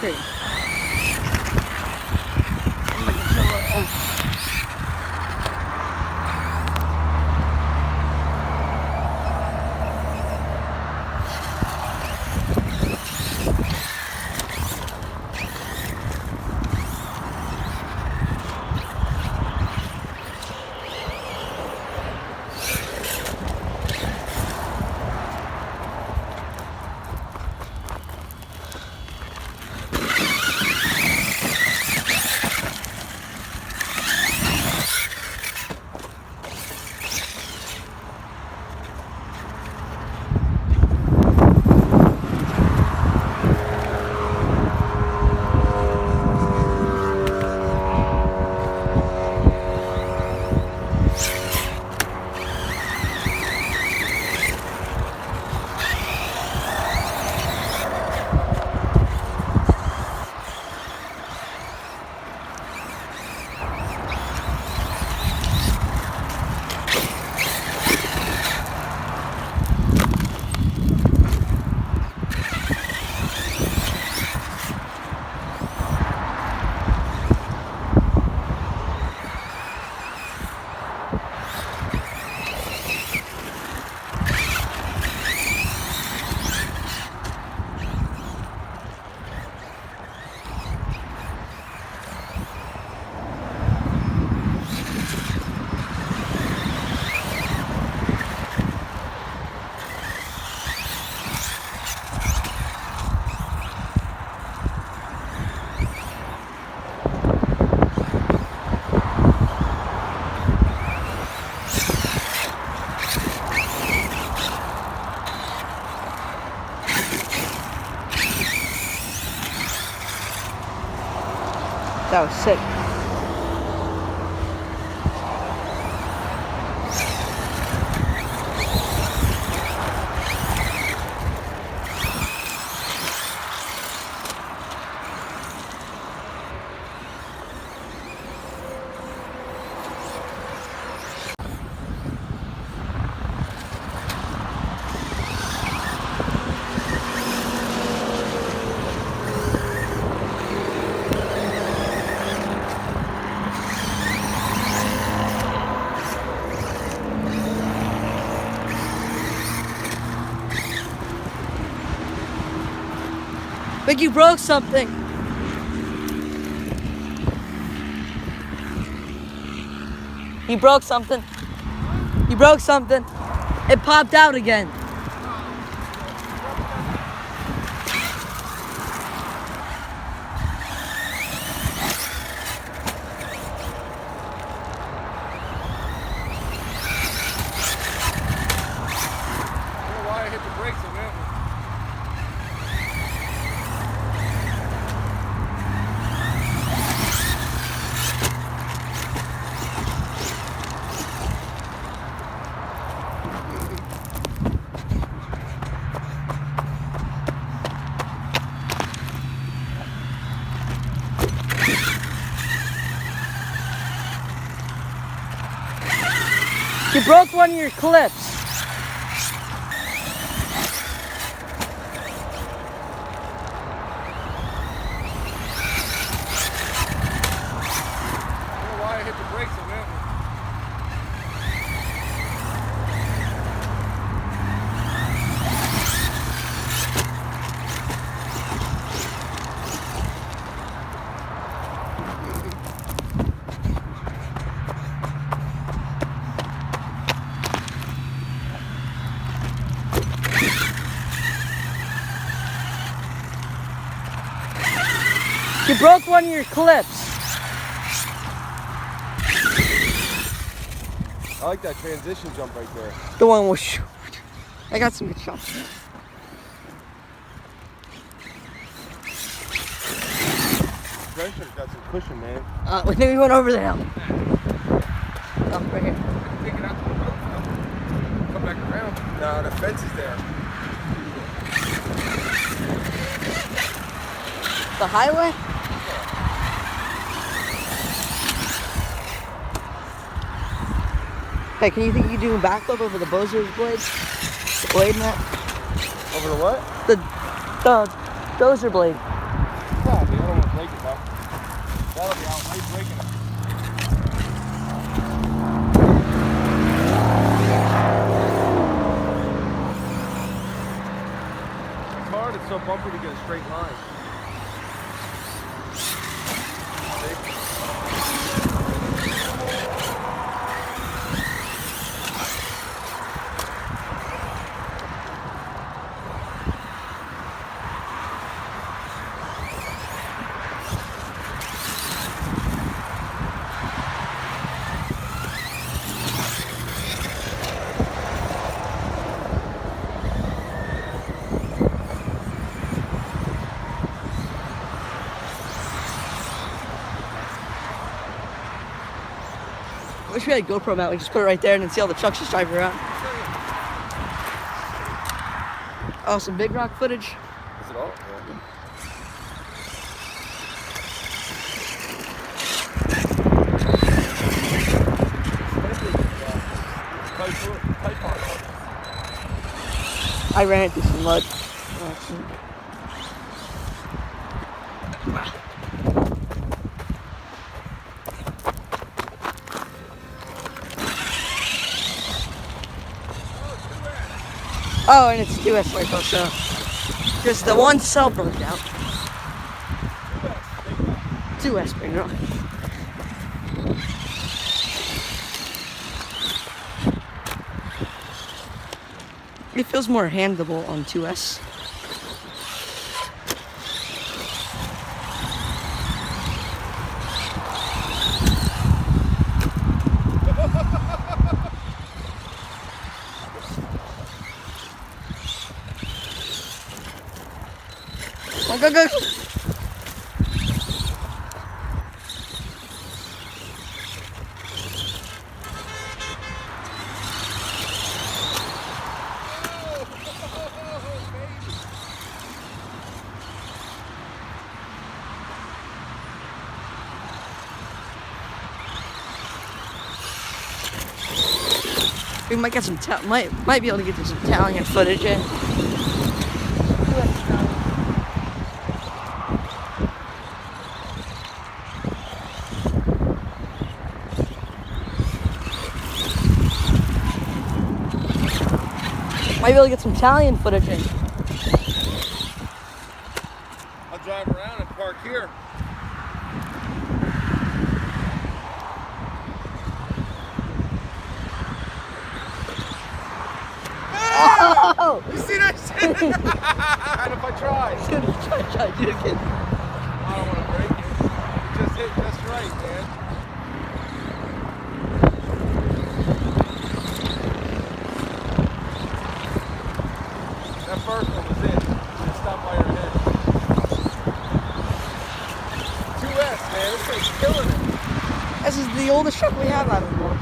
Okay. That was sick. Like you broke something. You broke something. You broke something. It popped out again. You broke one of your clips. You broke one of your clips. I like that transition jump right there. The one was. I got some good shots. Drencher's got some cushion, man. We think we went over the hill. Oh, right here. Take it out to the road. Come back around. No, the fence is there. The highway? Hey, can you think you can do a backflip over the Bozer's blade? The blade net? Over the what? The dozer blade. Yeah, That'll be out right breaking it. It's hard, it's so bumpy to get a straight line. I wish we had a GoPro mount. We just put it right there and then see all the trucks just driving around. Oh, some Big Rock footage. Is it all? Yeah. I ran into some mud. Oh, and it's 2S right so just the one cell broke out. 2S Big Rock. It feels more handleable on 2S. Go, go, go. We might get some might be able to get some Italian footage in. Might be able to get some Italian footage in. I'll drive around and park here. Oh! You see that shit? And if I try? Try, do it again. I don't want to break it. It just hit just right, man. That first one was it. Just stop by your head. 2S, man. This thing's killing it. This is the oldest truck we have out of the world.